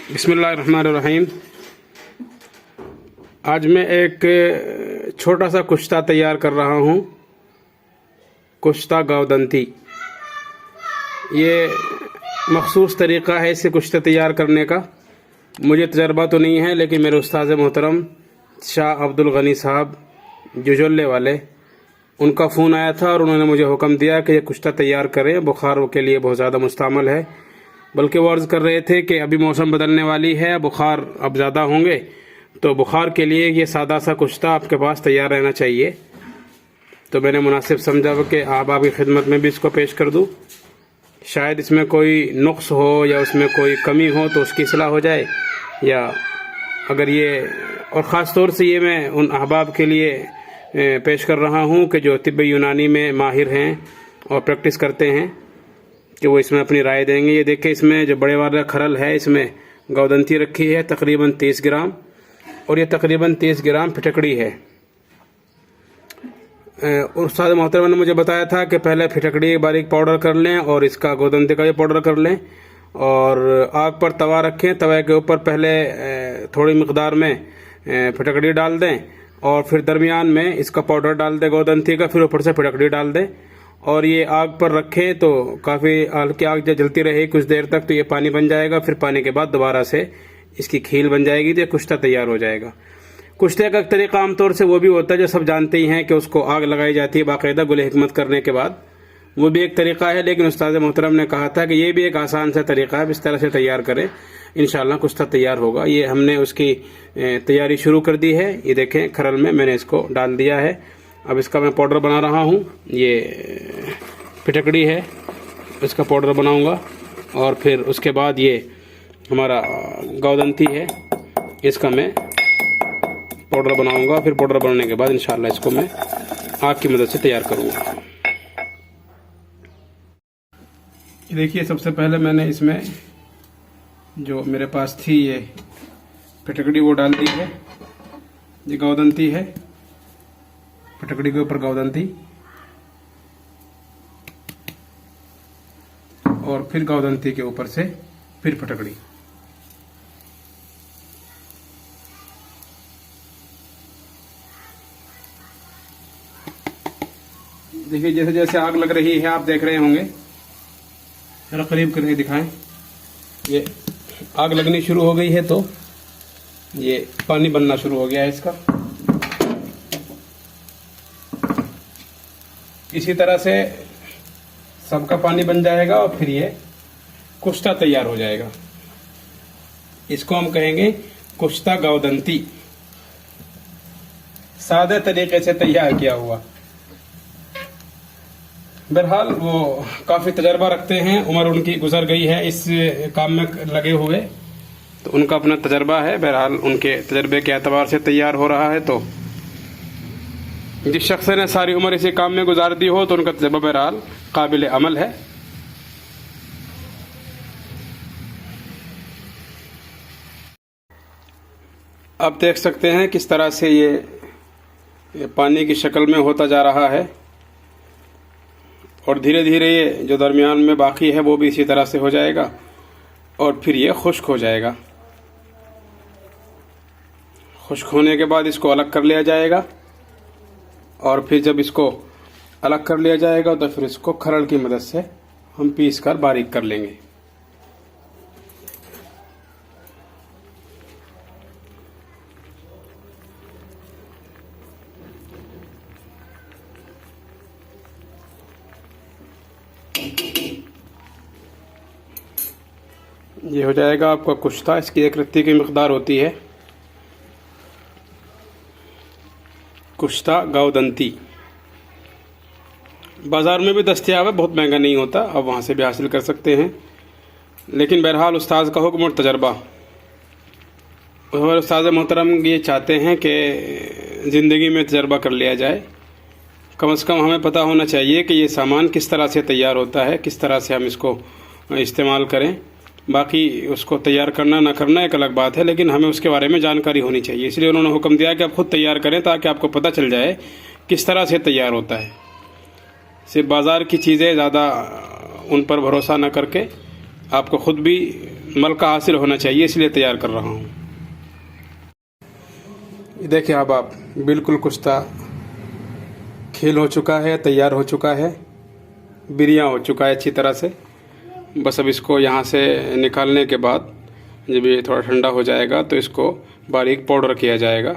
बिस्मिल्लाहिर्रहमानिर्रहीम। आज मैं एक छोटा सा कुश्ता तैयार कर रहा हूँ। कुश्ता गावदंती। ये मखसूस तरीक़ा है इसे कुश्ता तैयार करने का। मुझे तजर्बा तो नहीं है, लेकिन मेरे उस्ताद मोहतरम शाह अब्दुल गनी साहब जुजल्ले वाले, उनका फ़ोन आया था और उन्होंने मुझे हुक्म दिया कि ये कुश्ता तैयार करें। बुखार के लिए बहुत ज़्यादा मुस्तअमल है, बल्कि वो अर्ज़ कर रहे थे कि अभी मौसम बदलने वाली है, बुखार अब ज़्यादा होंगे, तो बुखार के लिए ये सादा सा कुश्ता आपके पास तैयार रहना चाहिए। तो मैंने मुनासिब समझा कि आपकी खिदमत में भी इसको पेश कर दूँ। शायद इसमें कोई नुक्स हो या उसमें कोई कमी हो तो उसकी इस्लाह हो जाए, या अगर ये, और ख़ास तौर से ये मैं उन अहबाब के लिए पेश कर रहा हूँ कि जो तिब्ब यूनानी में माहिर हैं और प्रैक्टिस करते हैं, कि वो इसमें अपनी राय देंगे। ये देखें, इसमें जो बड़े वाला खरल है, इसमें गावदंती रखी है तकरीबन 30 ग्राम, और ये तकरीबन 30 ग्राम फिटकड़ी है। उस्ताद मोहतरम ने मुझे बताया था कि पहले फिटकड़ी बारीक पाउडर कर लें और इसका गावदंती का ये पाउडर कर लें, और आग पर तवा रखें। तवे के ऊपर पहले थोड़ी मकदार में फिटकड़ी डाल दें, और फिर दरमियान में इसका पाउडर डाल दें गावदंती का, फिर ऊपर से फिटकड़ी डाल दें, और ये आग पर रखें तो काफ़ी हल्की आग जब जलती रहे कुछ देर तक, तो ये पानी बन जाएगा। फिर पानी के बाद दोबारा से इसकी खील बन जाएगी, तो ये कुश्ता तैयार हो जाएगा। कुश्ते का तरीका आमतौर से वो भी होता है जो सब जानते ही हैं कि उसको आग लगाई जाती है बाकायदा गुल हिकमत करने के बाद, वो भी एक तरीका है। लेकिन उस्ताद मोहतरम ने कहा था कि ये भी एक आसान सा तरीका है, इस तरह से तैयार करें, इंशाअल्लाह कुश्ता तैयार होगा। ये हमने उसकी तैयारी शुरू कर दी है। ये देखें, खरल में मैंने इसको डाल दिया है। अब इसका मैं पाउडर बना रहा हूँ। ये फिटकड़ी है, इसका पाउडर बनाऊंगा, और फिर उसके बाद ये हमारा गावदंती है, इसका मैं पाउडर बनाऊंगा। फिर पाउडर बनाने के बाद इंशाअल्लाह इसको मैं आग की मदद से तैयार करूंगा। देखिए, सबसे पहले मैंने इसमें जो मेरे पास थी ये फिटकड़ी वो डाल दी है। ये गावदंती है, फिटकड़ी के ऊपर गावदंती, और फिर गावदंती के ऊपर से फिर फिटकड़ी। देखिए, जैसे जैसे आग लग रही है आप देख रहे होंगे, जरा करीब करके दिखाएं। ये आग लगनी शुरू हो गई है, तो ये पानी बनना शुरू हो गया है इसका। इसी तरह से सबका पानी बन जाएगा और फिर ये कुश्ता तैयार हो जाएगा। इसको हम कहेंगे कुश्ता गावदंती, सादे तरीके से तैयार किया हुआ। बहरहाल वो काफ़ी तजर्बा रखते हैं, उम्र उनकी गुजर गई है इस काम में लगे हुए, तो उनका अपना तजर्बा है। बहरहाल उनके तजर्बे के एतबार से तैयार हो रहा है। तो जिस शख्स ने सारी उम्र इसी काम में गुजार दी हो तो उनका तजर्बा बहरहाल काबिल अमल है। आप देख सकते हैं किस तरह से ये पानी की शक्ल में होता जा रहा है, और धीरे धीरे ये जो दरमियान में बाकी है वो भी इसी तरह से हो जाएगा, और फिर ये खुश्क हो जाएगा। खुश्क होने के बाद इसको अलग कर लिया जाएगा, और फिर जब इसको अलग कर लिया जाएगा तो फिर इसको खरल की मदद से हम पीस कर बारीक कर लेंगे। ये हो जाएगा आपका कुश्ता। इसकी एक रत्ती की मिकदार होती है कुश्ता गावदंती। बाज़ार में भी दस्तयाब है, बहुत महंगा नहीं होता, आप वहाँ से भी हासिल कर सकते हैं। लेकिन बहरहाल उस्ताद का हुक्म और तजर्बा, हमारे उस्ताद मोहतरम ये चाहते हैं कि ज़िंदगी में तजर्बा कर लिया जाए। कम से कम हमें पता होना चाहिए कि ये सामान किस तरह से तैयार होता है, किस तरह से हम इसको इस्तेमाल करें। बाकी उसको तैयार करना ना करना एक अलग बात है, लेकिन हमें उसके बारे में जानकारी होनी चाहिए। इसलिए उन्होंने हुक्म दिया कि आप खुद तैयार करें, ताकि आपको पता चल जाए किस तरह से तैयार होता है। सिर्फ बाज़ार की चीज़ें ज़्यादा उन पर भरोसा न करके आपको ख़ुद भी मलका हासिल होना चाहिए, इसलिए तैयार कर रहा हूँ। देखिए अब आप बिल्कुल कुश्ता खेल हो चुका है, तैयार हो चुका है, बिरियाँ हो चुका है अच्छी तरह से। बस अब इसको यहाँ से निकालने के बाद जब ये थोड़ा ठंडा हो जाएगा तो इसको बारीक पाउडर किया जाएगा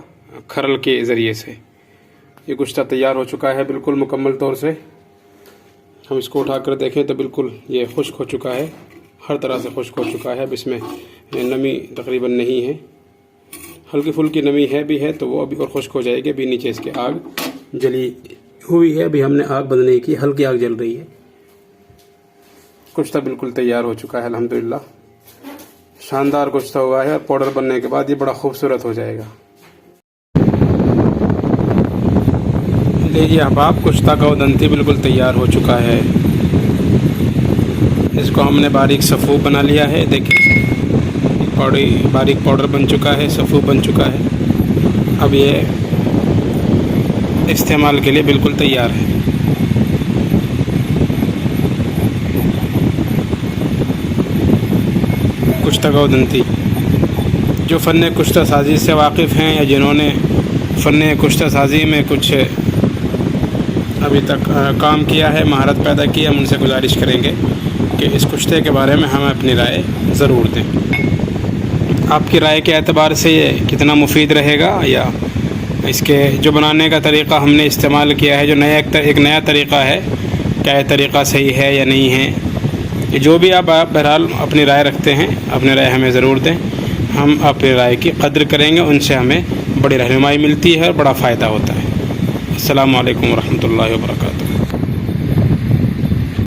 खरल के ज़रिए से। ये कुश्ता तैयार हो चुका है बिल्कुल मुकम्मल तौर से। हम इसको उठाकर देखें तो बिल्कुल ये खुश्क हो चुका है, हर तरह से खुश्क हो चुका है। अब इसमें नमी तकरीबन नहीं है, हल्की फुल्की नमी है भी है तो वो अभी और खुश्क हो जाएगी। अभी नीचे इसके आग जली हुई है, अभी हमने आग बंद नहीं की, हल्की आग जल रही है। कुश्ता बिल्कुल तैयार हो चुका है अल्हम्दुलिल्लाह, शानदार कुश्ता हुआ है। और पाउडर बनने के बाद ये बड़ा खूबसूरत हो जाएगा। लीजिए अहबाब, कुश्ता का उदंती बिल्कुल तैयार हो चुका है। इसको हमने बारीक सफ़ूफ बना लिया है। देखिए बारीक पाउडर बन चुका है, सफ़ूफ बन चुका है। अब ये इस्तेमाल के लिए बिल्कुल तैयार है। कुश्ता का उदंती, जो फ़न कुश्ता साजी से वाकिफ़ हैं या जिन्होंने फ़न कुश्ता साजी में कुछ अभी तक काम किया है, महारत पैदा की है, हम उनसे गुजारिश करेंगे कि इस कुश्ते के बारे में हमें अपनी राय ज़रूर दें। आपकी राय के एतबार से ये कितना मुफीद रहेगा या इसके जो बनाने का तरीक़ा हमने इस्तेमाल किया है, जो एक नया तरीक़ा है, क्या ये तरीक़ा सही है या नहीं है, जो भी आप बहरहाल अपनी राय रखते हैं, अपनी राय हमें ज़रूर दें। हम अपनी राय की कद्र करेंगे, उनसे हमें बड़ी रहनुमाई मिलती है और बड़ा फ़ायदा होता है। अस्सलामु अलैकुम वरहमतुल्लाहि वबरकातुहू।